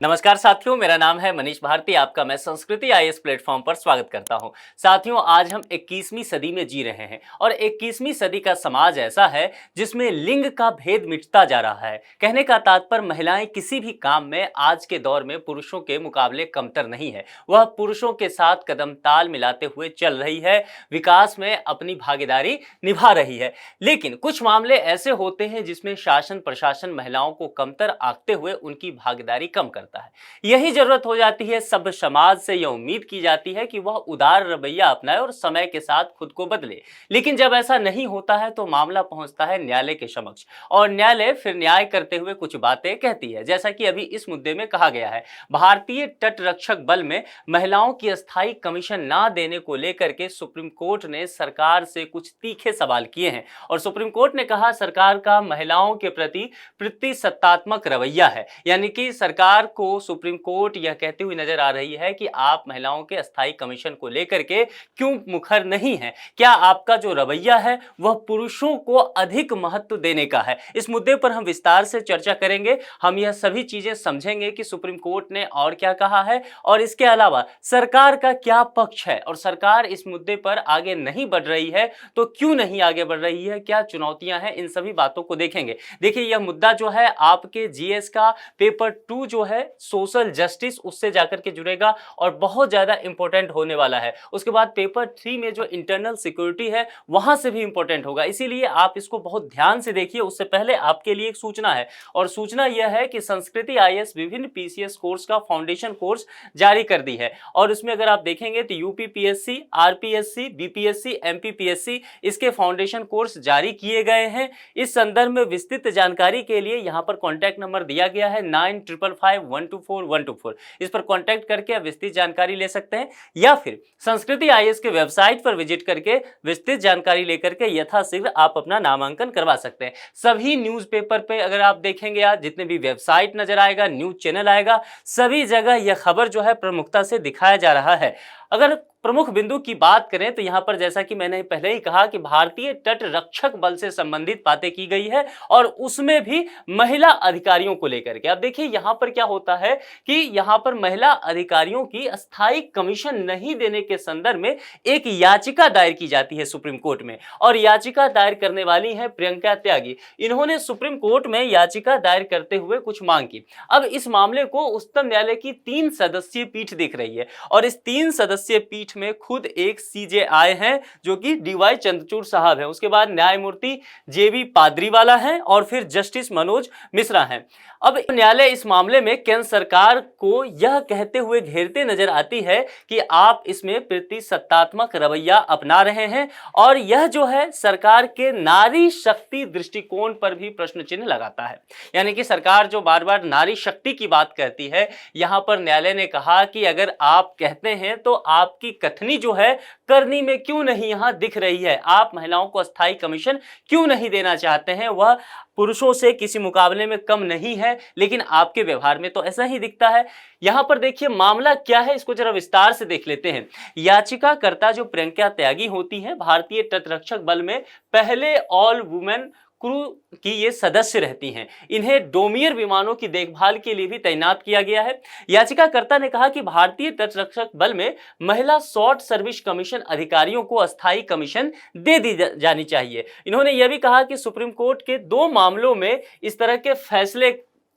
नमस्कार साथियों, मेरा नाम है मनीष भारती। आपका मैं संस्कृति आईएएस प्लेटफॉर्म पर स्वागत करता हूं। साथियों, आज हम 21वीं सदी में जी रहे हैं और 21वीं सदी का समाज ऐसा है जिसमें लिंग का भेद मिटता जा रहा है। कहने का तात्पर्य महिलाएं किसी भी काम में आज के दौर में पुरुषों के मुकाबले कमतर नहीं है। वह पुरुषों के साथ कदम ताल मिलाते हुए चल रही है, विकास में अपनी भागीदारी निभा रही है। लेकिन कुछ मामले ऐसे होते हैं जिसमें शासन प्रशासन महिलाओं को कमतर आंकते हुए उनकी भागीदारी कम करता है। यही जरूरत हो जाती है। सब समाज से यह उम्मीद की जाती है कि वह उदार रवैया अपनाए और समय के साथ खुद को बदले। लेकिन जब ऐसा नहीं होता है तो मामला पहुंचता है न्यायालय के समक्ष और न्यायालय फिर न्याय करते हुए कुछ बातें कहती है। जैसा कि अभी इस मुद्दे में कहा गया है, भारतीय तट रक्षक बल में महिलाओं की अस्थायी कमीशन ना देने को लेकर के सुप्रीम कोर्ट ने सरकार से कुछ तीखे सवाल किए हैं और सुप्रीम कोर्ट ने कहा सरकार का महिलाओं के प्रति प्रतिसत्तात्मक रवैया है। यानी कि सरकार को सुप्रीम कोर्ट यह कहती हुई नजर आ रही है कि आप महिलाओं के अस्थायी कमीशन को लेकर के क्यों मुखर नहीं हैं? क्या आपका जो रवैया है वह पुरुषों को अधिक महत्व देने का है? इस मुद्दे पर हम विस्तार से चर्चा करेंगे। हम यह सभी चीजें समझेंगे कि सुप्रीम कोर्ट ने और क्या कहा है और इसके अलावा सरकार का क्या पक्ष है और सरकार इस मुद्दे पर आगे नहीं बढ़ रही है तो क्यों नहीं आगे बढ़ रही है, क्या चुनौतियां हैं, इन सभी बातों को देखेंगे। देखिए, यह मुद्दा जो है आपके जीएस का पेपर 2 जो है सोशल जस्टिस, उससे जाकर के जुड़ेगा और बहुत ज्यादा इंपॉर्टेंट होने वाला है। उसके बाद पेपर 3 में जो इंटरनल सिक्योरिटी है वहां से भी इंपॉर्टेंट होगा, इसीलिए आप इसको बहुत ध्यान से देखिए। उससे पहले आपके लिए एक सूचना है और सूचना यह है कि संस्कृति आईएएस विभिन्न पीसीएस कोर्स का फाउंडेशन कोर्स जारी कर दी है और उसमें अगर आप देखेंगे तो यूपीपीएससी, आरपीएससी, बीपीएससी, एमपीपीएससी इसके फाउंडेशन कोर्स जारी किए गए हैं। इस संदर्भ में विस्तृत जानकारी के लिए यहां पर कॉन्टैक्ट नंबर दिया गया है 9555124124। इस पर कांटेक्ट करके आप विस्तृत जानकारी ले सकते हैं या फिर संस्कृति आईएएस के वेबसाइट पर विजिट करके विस्तृत जानकारी लेकर के यथाशीघ्र आप अपना नामांकन करवा सकते हैं। सभी न्यूज़पेपर पे अगर आप देखेंगे, आज जितने भी वेबसाइट नजर आएगा, न्यूज चैनल आएगा, सभी जगह यह खबर जो है प्रमुखता से दिखाया जा रहा है। अगर प्रमुख बिंदु की बात करें तो यहां पर जैसा कि मैंने पहले ही कहा कि भारतीय तट रक्षक बल से संबंधित बातें की गई है और उसमें भी महिला अधिकारियों को लेकर के। अब देखिए यहां पर क्या होता है कि यहां पर महिला अधिकारियों की अस्थायी कमीशन नहीं देने के संदर्भ में एक याचिका दायर की जाती है सुप्रीम कोर्ट में और याचिका दायर करने वाली है प्रियंका त्यागी। इन्होंने सुप्रीम कोर्ट में याचिका दायर करते हुए कुछ मांग की। अब इस मामले को उच्चतम न्यायालय की 3 सदस्यीय पीठ देख रही है और इस 3 सदस्यीय पीठ में खुद एक सीजे आए हैं जो कि डीवाई चंद्रचूड़ साहब हैं। उसके बाद न्यायमूर्ति जेबी पादरीवाला हैं और फिर जस्टिस मनोज मिश्रा हैं। अब न्यायालय इस मामले में केंद्र सरकार को यह कहते हुए घेरते नजर आती है कि आप इसमें प्रतिसत्तात्मक रवैया अपना रहे हैं और यह जो है सरकार के नारी शक्ति दृष्टिकोण पर भी प्रश्न चिन्ह लगाता है। यानी कि सरकार जो बार बार नारी शक्ति की बात कहती है, यहां पर न्यायालय ने कहा कि अगर आप कहते हैं तो आपकी कथनी जो है करनी में क्यों नहीं यहां दिख रही है? आप महिलाओं को अस्थायी कमीशन क्यों नहीं देना चाहते हैं? वह पुरुषों से किसी मुकाबले में कम नहीं है, लेकिन आपके व्यवहार में तो ऐसा ही दिखता है। यहां पर देखिए मामला क्या है, इसको जरा विस्तार से देख लेते हैं। याचिकाकर्ता जो प्रियंका त्यागी होती हैं, भारतीय तटरक्षक बल में पहले ऑल वुमेन क्रू की ये सदस्य रहती हैं। इन्हें डोमियर विमानों की देखभाल के लिए भी तैनात किया गया है। याचिकाकर्ता ने कहा कि भारतीय तटरक्षक बल में महिला शॉर्ट सर्विस कमीशन अधिकारियों को अस्थायी कमीशन दे दी जानी चाहिए। इन्होंने यह भी कहा कि सुप्रीम कोर्ट के 2 मामलों में इस तरह के फैसले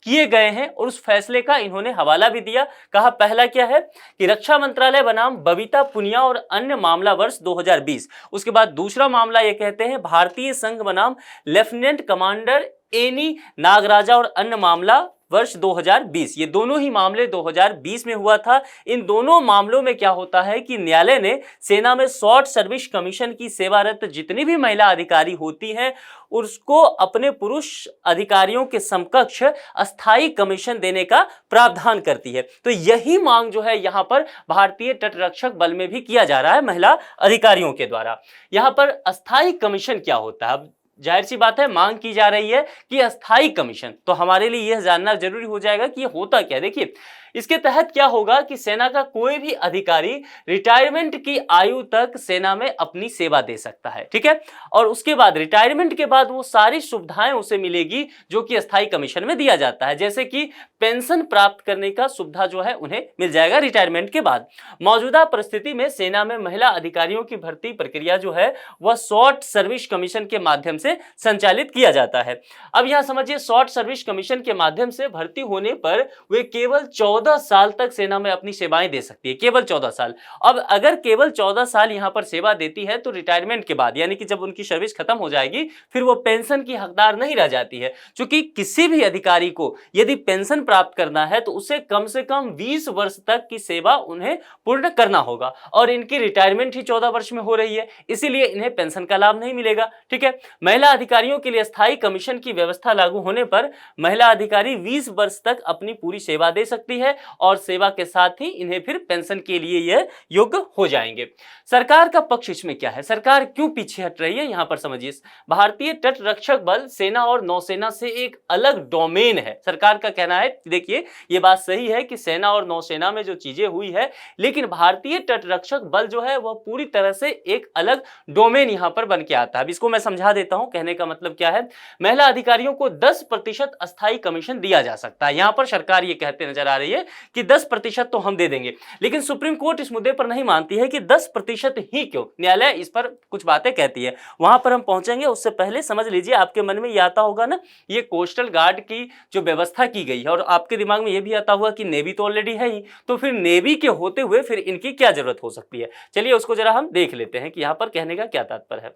किए गए हैं और उस फैसले का इन्होंने हवाला भी दिया। कहा पहला क्या है कि रक्षा मंत्रालय बनाम बबीता पुनिया और अन्य मामला वर्ष 2020। उसके बाद दूसरा मामला ये कहते हैं भारतीय संघ बनाम लेफ्टिनेंट कमांडर एनी नागराजा और अन्य मामला वर्ष 2020। ये दोनों ही मामले 2020 में हुआ था। इन दोनों मामलों में क्या होता है कि न्यायालय ने सेना में शॉर्ट सर्विस कमीशन की सेवारत जितनी भी महिला अधिकारी होती हैं उसको अपने पुरुष अधिकारियों के समकक्ष अस्थायी कमीशन देने का प्रावधान करती है। तो यही मांग जो है यहां पर भारतीय तटरक्षक बल में भी किया जा रहा है महिला अधिकारियों के द्वारा। यहां पर अस्थायी कमीशन क्या होता है? अब जाहिर सी बात है मांग की जा रही है कि अस्थायी कमीशन, तो हमारे लिए यह जानना जरूरी हो जाएगा कि ये होता क्या है। देखिए इसके तहत क्या होगा कि सेना का कोई भी अधिकारी रिटायरमेंट की आयु तक सेना में अपनी सेवा दे सकता है, ठीक है। और उसके बाद रिटायरमेंट के बाद वो सारी सुविधाएं उसे मिलेगी जो कि स्थायी कमीशन में दिया जाता है, जैसे कि पेंशन प्राप्त करने का सुविधा जो है उन्हें मिल जाएगा रिटायरमेंट के बाद। मौजूदा परिस्थिति में सेना में महिला अधिकारियों की भर्ती प्रक्रिया जो है वह शॉर्ट सर्विस कमीशन के माध्यम से संचालित किया जाता है। अब यहां समझिए, शॉर्ट सर्विस कमीशन के माध्यम से भर्ती होने पर वे केवल 14 साल तक सेना में अपनी सेवाएं दे सकती है, केवल 14 साल। अब अगर केवल 14 साल यहां पर सेवा देती है तो रिटायरमेंट के बाद यानी कि जब उनकी सर्विस खत्म हो जाएगी फिर वो पेंशन की हकदार नहीं रह जाती है, क्योंकि किसी भी अधिकारी को यदि पेंशन प्राप्त करना है तो उसे कम से कम 20 वर्ष तक की सेवा उन्हें पूर्ण करना होगा, और इनकी रिटायरमेंट ही 14 वर्ष में हो रही है, इसीलिए इन्हें पेंशन का लाभ नहीं मिलेगा, ठीक है। महिला अधिकारियों के लिए स्थायी कमीशन की व्यवस्था लागू होने पर महिला अधिकारी 20 वर्ष तक अपनी पूरी सेवा दे सकती है और सेवा के साथ ही इन्हें फिर पेंशन के लिए यह योग्य हो जाएंगे। सरकार का पक्ष इसमें क्या है, सरकार क्यों पीछे हट रही है, यहां पर समझिए। भारतीय तट रक्षक बल सेना और नौसेना से एक अलग डोमेन है। सरकार का कहना है, देखिए ये बात सही है कि सेना और नौसेना में जो चीजें हुई है, लेकिन भारतीय तट रक्षक बल जो है वह पूरी तरह से एक अलग डोमेन यहां पर बन के आता है। अब इसको मैं समझा देता हूं, कहने का मतलब क्या है। महिला अधिकारियों को 10% अस्थायी कमीशन दिया जा सकता है। यहां पर सरकार ये कहते नजर आ रही है कि 10% तो हम दे देंगे, लेकिन सुप्रीम कोर्ट इस मुद्दे पर नहीं मानती है कि 10% ही क्यों। न्यायालय इस पर कुछ बातें कहती है, वहां पर हम पहुंचेंगे। उससे पहले समझ लीजिए, आपके मन में ये आता होगा ना, ये कोस्टल गार्ड की जो व्यवस्था की गई है, और आपके दिमाग में ये भी आता हुआ कि नेवी तो ऑलरेडी है ही, तो फिर नेवी के होते हुए फिर इनकी क्या जरूरत हो सकती है। चलिए उसको जरा हम देख लेते हैं कि यहां पर कहने का क्या तात्पर्य है।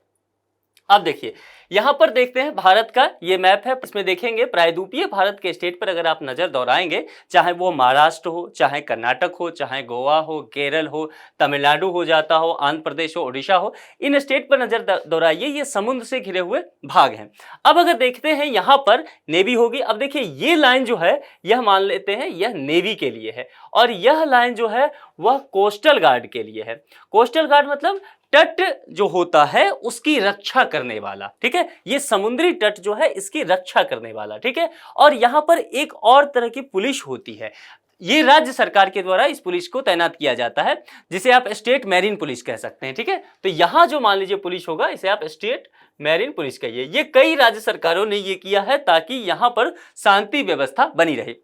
अब देखिए, यहां पर देखते हैं भारत का ये मैप है, इसमें देखेंगे प्रायद्वीपीय भारत के स्टेट पर अगर आप नजर दौड़ाएंगे, चाहे वो महाराष्ट्र हो, चाहे कर्नाटक हो, चाहे गोवा हो, केरल हो, तमिलनाडु हो जाता हो, आंध्र प्रदेश हो, उड़ीसा हो, इन स्टेट पर नजर दौड़ाइए, ये समुद्र से घिरे हुए भाग हैं। अब अगर देखते हैं यहां पर नेवी होगी। अब देखिए ये लाइन जो है यह मान लेते हैं यह नेवी के लिए है, और यह लाइन जो है वह कोस्टल गार्ड के लिए है। कोस्टल गार्ड मतलब तट जो होता है उसकी रक्षा करने वाला, ठीक है। ये समुद्री तट जो है इसकी रक्षा करने वाला, ठीक है। और यहां पर एक और तरह की पुलिस होती है, ये राज्य सरकार के द्वारा इस पुलिस को तैनात किया जाता है, जिसे आप स्टेट मैरीन पुलिस कह सकते हैं, ठीक है। तो यहां जो मान लीजिए पुलिस होगा, इसे आप स्टेट मैरीन पुलिस कहिए। ये कई राज्य सरकारों ने ये किया है ताकि यहां पर शांति व्यवस्था बनी रहे।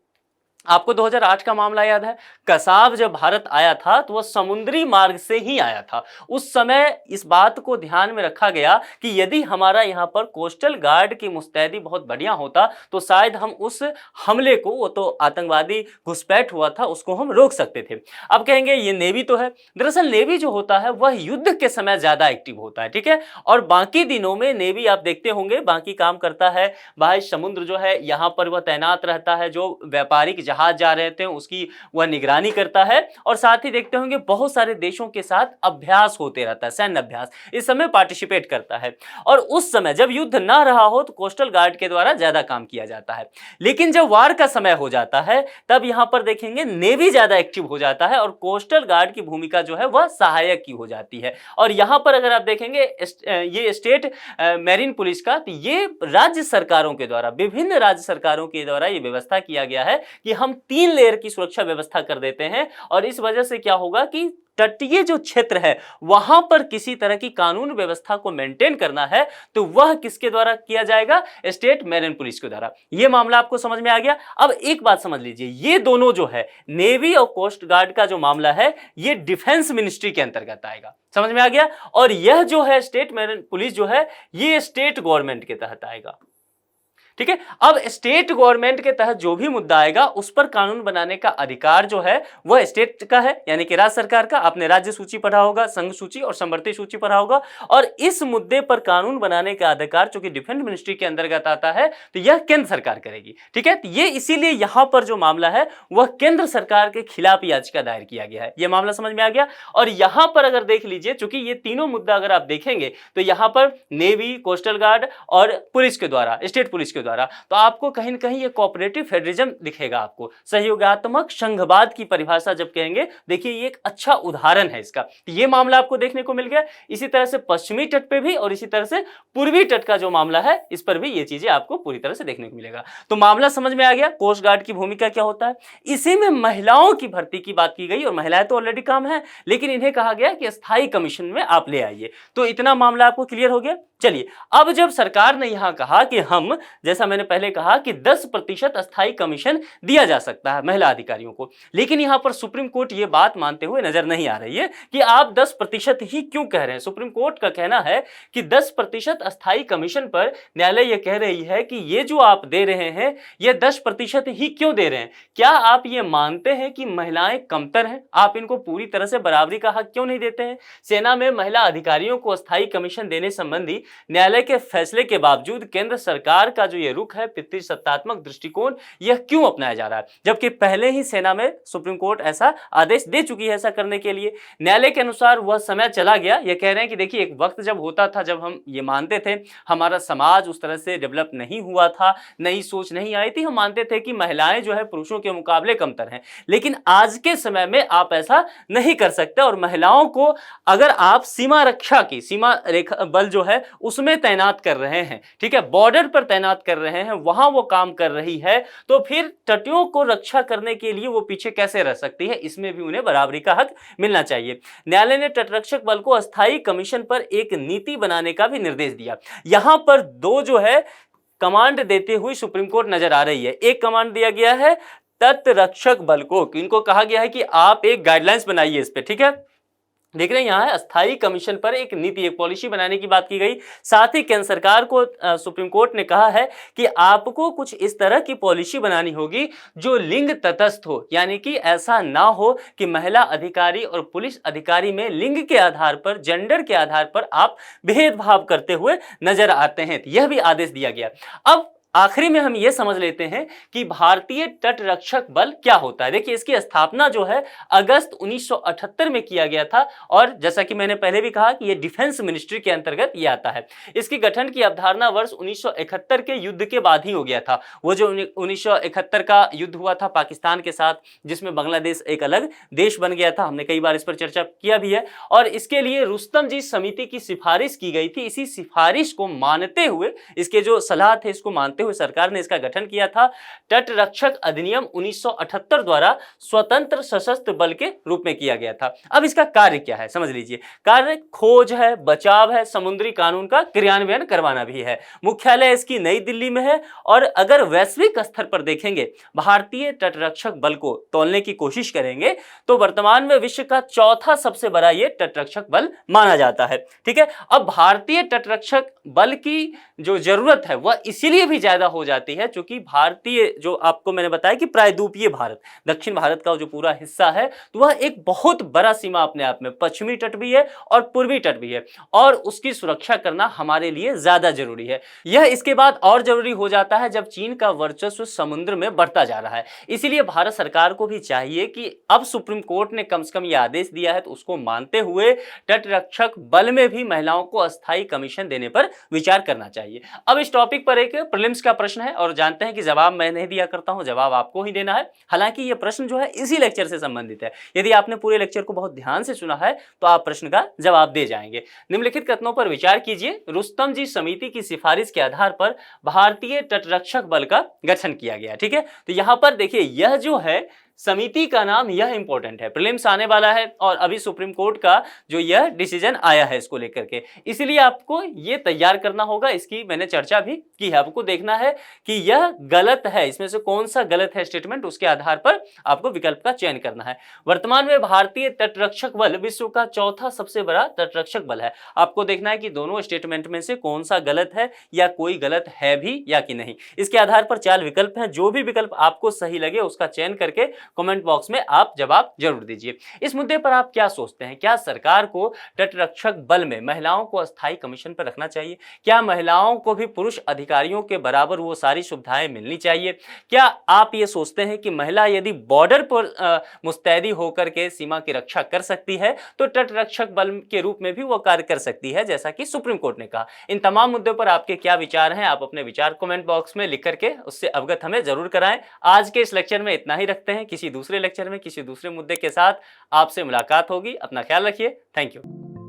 आपको 2008 का मामला याद है, कसाब जब भारत आया था तो वह समुद्री मार्ग से ही आया था। उस समय इस बात को ध्यान में रखा गया कि यदि हमारा यहाँ पर कोस्टल गार्ड की मुस्तैदी बहुत बढ़िया होता तो शायद हम उस हमले को, वो तो आतंकवादी घुसपैठ हुआ था, उसको हम रोक सकते थे। अब कहेंगे ये नेवी तो है, दरअसल नेवी जो होता है वह युद्ध के समय ज्यादा एक्टिव होता है, ठीक है। और बाकी दिनों में नेवी आप देखते होंगे बाकी काम करता है, बाहर समुद्र जो है यहाँ पर वह तैनात रहता है, जो व्यापारिक जहाज जा रहे थे उसकी वह निगरानी करता है, और साथ ही देखते होंगे बहुत सारे देशों के साथ अभ्यास होते रहता है, सैन्य अभ्यास, इस समय पार्टिसिपेट करता है। और उस समय जब युद्ध ना रहा हो तो कोस्टल गार्ड के द्वारा ज्यादा काम किया जाता है, लेकिन जब वार का समय हो जाता है तब यहां पर देखेंगे नेवी ज्यादा एक्टिव हो जाता है और कोस्टल गार्ड की भूमिका जो है वह सहायक की हो जाती है। और यहां पर अगर आप देखेंगे ये स्टेट मैरीन पुलिस का, तो ये राज्य सरकारों के द्वारा, विभिन्न राज्य सरकारों के द्वारा ये व्यवस्था किया गया है कि हम 3 लेयर की सुरक्षा व्यवस्था कर देते हैं, और इस वजह से क्या होगा कि तटीय जो क्षेत्र है वहां पर किसी तरह की कानून व्यवस्था को मेंटेन करना है तो वह किसके द्वारा किया जाएगा, स्टेट मैरीन पुलिस के द्वारा। यह मामला आपको समझ में आ गया। अब एक बात समझ लीजिए, ये दोनों जो है नेवी और कोस्ट गार्ड का जो मामला है ये डिफेंस मिनिस्ट्री के अंतर्गत आएगा, समझ में आ गया। और यह जो है स्टेट मैरीन पुलिस जो है ये स्टेट गवर्नमेंट के तहत आएगा, ठीक है। अब स्टेट गवर्नमेंट के तहत जो भी मुद्दा आएगा उस पर कानून बनाने का अधिकार जो है वह स्टेट का है, यानी कि राज्य सरकार का। आपने राज्य सूची पढ़ा होगा, संघ सूची और समवर्ती सूची पढ़ा होगा, और इस मुद्दे पर कानून बनाने का अधिकार जो कि डिफेंस मिनिस्ट्री के अंतर्गत आता है तो यह केंद्र सरकार करेगी, ठीक है। तो ये इसीलिए यहां पर जो मामला है वह केंद्र सरकार के खिलाफ याचिका दायर किया गया है। यह मामला समझ में आ गया। और यहां पर अगर देख लीजिए, चूंकि ये तीनों मुद्दा अगर आप देखेंगे तो यहां पर नेवी, कोस्टल गार्ड और पुलिस के द्वारा, स्टेट पुलिस के के द्वारा, तो आपको कहीं ना कहीं ये कोऑपरेटिव फेडरलिज्म दिखेगा। आपको सहयोगात्मक संघवाद की परिभाषा जब कहेंगे, देखिए ये एक अच्छा उदाहरण है इसका। ये मामला आपको देखने को मिल गया। इसी तरह से पश्चिमी तट पे भी और इसी तरह से पूर्वी तट का जो मामला है, इस पर भी ये चीजें आपको पूरी तरह से देखने को मिलेगा। तो मामला समझ में आ गया, कोस्ट गार्ड की भूमिका क्या होता है। इसी में महिलाओं की भर्ती की बात की गई, और महिलाएं तो ऑलरेडी काम है, लेकिन इन्हें कहा गया कि स्थायी कमीशन में आप ले आइए। तो इतना मामला आपको क्लियर हो गया। चलिए, अब जब सरकार ने यहां कहा कि हम, जैसा मैंने पहले कहा कि 10% अस्थायी कमीशन दिया जा सकता है महिला अधिकारियों को, लेकिन यहां पर सुप्रीम कोर्ट ये बात मानते हुए नजर नहीं आ रही है कि आप 10% ही क्यों कह रहे हैं। सुप्रीम कोर्ट का कहना है कि 10% अस्थायी कमीशन पर न्यायालय यह कह रही है कि ये जो आप दे रहे हैं, ये 10% ही क्यों दे रहे हैं। क्या आप ये मानते हैं कि महिलाएं कमतर हैं, आप इनको पूरी तरह से बराबरी का हक क्यों नहीं देते हैं। सेना में महिला अधिकारियों को अस्थायी कमीशन देने संबंधी न्यायालय के फैसले के बावजूद केंद्र सरकार का जो ये रुख है, पितृसत्तात्मक दृष्टिकोण, यह क्यों अपनाया जा रहा है, जबकि पहले ही सेना में सुप्रीम कोर्ट ऐसा आदेश दे चुकी है ऐसा करने के लिए। न्यायालय के अनुसार वह समय चला गया। यह कह रहे हैं कि देखिए, एक वक्त जब होता था जब हम ये मानते थे, हमारा समाज उस तरह से डेवलप नहीं हुआ था, नई सोच नहीं आई थी, हम मानते थे कि महिलाएं जो है पुरुषों के मुकाबले कमतर हैं। लेकिन आज के समय में आप ऐसा नहीं कर सकते, और महिलाओं को अगर आप सीमा रक्षा की, सीमा रेखा बल जो है उसमें तैनात कर रहे हैं, ठीक है, बॉर्डर पर तैनात कर रहे हैं, वहां वो काम कर रही है, तो फिर तटों को रक्षा करने के लिए वो पीछे कैसे रह सकती है। इसमें भी उन्हें बराबरी का हक मिलना चाहिए। न्यायालय ने तटरक्षक बल को अस्थायी कमीशन पर एक नीति बनाने का भी निर्देश दिया। यहां पर दो जो है कमांड देते हुए सुप्रीम कोर्ट नजर आ रही है। एक कमांड दिया गया है तटरक्षक बल को, इनको कहा गया है कि आप एक गाइडलाइंस बनाइए इस पे, ठीक है। देख रहे हैं यहाँ है अस्थायी कमीशन पर एक नीति, एक पॉलिसी बनाने की बात की गई। साथ ही केंद्र सरकार को सुप्रीम कोर्ट ने कहा है कि आपको कुछ इस तरह की पॉलिसी बनानी होगी जो लिंग तटस्थ हो, यानी कि ऐसा ना हो कि महिला अधिकारी और पुलिस अधिकारी में लिंग के आधार पर, जेंडर के आधार पर आप भेदभाव करते हुए नजर आते हैं। यह भी आदेश दिया गया। अब आखिरी में हम ये समझ लेते हैं कि भारतीय तटरक्षक बल क्या होता है। देखिए, इसकी स्थापना जो है अगस्त 1978 में किया गया था, और जैसा कि मैंने पहले भी कहा कि ये डिफेंस मिनिस्ट्री के अंतर्गत ये आता है। इसकी गठन की अवधारणा वर्ष 1971 के युद्ध के बाद ही हो गया था। वो जो 1971 का युद्ध हुआ था पाकिस्तान के साथ, जिसमें बांग्लादेश एक अलग देश बन गया था, हमने कई बार इस पर चर्चा किया भी है, और इसके लिए रुस्तम जी समिति की सिफारिश की गई थी। इसी सिफारिश को मानते हुए, इसके जो सलाह थे इसको मानते हुए सरकार ने इसका गठन किया था। तटरक्षक अधिनियम 1978 द्वारा स्वतंत्र सशस्त्र बल के रूप में किया गया था। अब इसका कार्य क्या है समझ लीजिए। कार्य खोज है, बचाव है, समुद्री कानून का क्रियान्वयन करवाना भी है। मुख्यालय इसकी नई दिल्ली में है, और अगर वैश्विक स्तर पर देखेंगे, भारतीय तटरक्षक बल को तोलने की कोशिश करेंगे, तो वर्तमान में विश्व का चौथा सबसे बड़ा ये तटरक्षक बल माना जाता है, ठीक है। अब भारतीय तटरक्षक बल की जो जरूरत है वह इसीलिए भी ज्यादा हो जाती है क्योंकि भारतीय, जो आपको मैंने बताया कि प्रायद्वीपीय भारत, दक्षिण भारत का जो पूरा हिस्सा है, तो वह एक बहुत बड़ा सीमा अपने आप में, पश्चिमी तट भी है और पूर्वी तट भी है, और उसकी सुरक्षा करना हमारे लिए ज्यादा जरूरी है। यह इसके बाद और जरूरी हो जाता है जब चीन का वर्चस्व समुद्र में बढ़ता जा रहा है। इसीलिए भारत सरकार को भी चाहिए कि अब सुप्रीम कोर्ट ने कम से कम यह आदेश दिया है, तो उसको मानते हुए तटरक्षक बल में भी महिलाओं को अस्थायी कमीशन देने पर विचार करना चाहिए। अब इस टॉपिक पर एक प्रीलिम्स का प्रश्न है, और जानते हैं कि जवाब मैं नहीं दिया करता हूं, जवाब आपको ही देना है। हालांकि यह प्रश्न जो है इसी लेक्चर से संबंधित है। यदि आपने पूरे लेक्चर को बहुत ध्यान से सुना है तो आप प्रश्न का जवाब दे जाएंगे। निम्नलिखित कथनों पर विचार कीजिए। रुस्तम जी समिति की सिफारिश के आधार पर भारतीय तटरक्षक बल का गठन किया गया, ठीक है। तो यहां पर देखिए, यह जो है समिति का नाम, यह इंपॉर्टेंट है, प्रीलिम्स आने वाला है, और अभी सुप्रीम कोर्ट का जो यह डिसीजन आया है इसको लेकर के, इसलिए आपको यह तैयार करना होगा। इसकी मैंने चर्चा भी की है। आपको देखना है कि यह गलत है, इसमें से कौन सा गलत है स्टेटमेंट, उसके आधार पर आपको विकल्प का चयन करना है। वर्तमान में भारतीय तटरक्षक बल विश्व का चौथा सबसे बड़ा तटरक्षक बल है। आपको देखना है कि दोनों स्टेटमेंट में से कौन सा गलत है, या कोई गलत है भी या कि नहीं। इसके आधार पर 4 विकल्प हैं, जो भी विकल्प आपको सही लगे उसका चयन करके कमेंट बॉक्स में आप जवाब जरूर दीजिए। इस मुद्दे पर आप क्या सोचते हैं? क्या सरकार को तटरक्षक बल में महिलाओं को अस्थायी कमीशन पर रखना चाहिए? क्या महिलाओं को भी पुरुष अधिकारियों के बराबर वो सारी सुविधाएं मिलनी चाहिए? क्या आप ये सोचते हैं कि महिला यदि बॉर्डर पर मुस्तैदी होकर के सीमा की रक्षा कर सकती है तो तटरक्षक बल के रूप में भी वो कार्य कर सकती है, जैसा कि सुप्रीम कोर्ट ने कहा? इन तमाम मुद्दों पर आपके क्या विचार हैं? आप अपने विचार कमेंट बॉक्स में लिख करके उससे अवगत हमें जरूर कराएं। आज के इस लेक्चर में इतना ही रखते हैं। किसी दूसरे लेक्चर में किसी दूसरे मुद्दे के साथ आपसे मुलाकात होगी। अपना ख्याल रखिए। Thank you.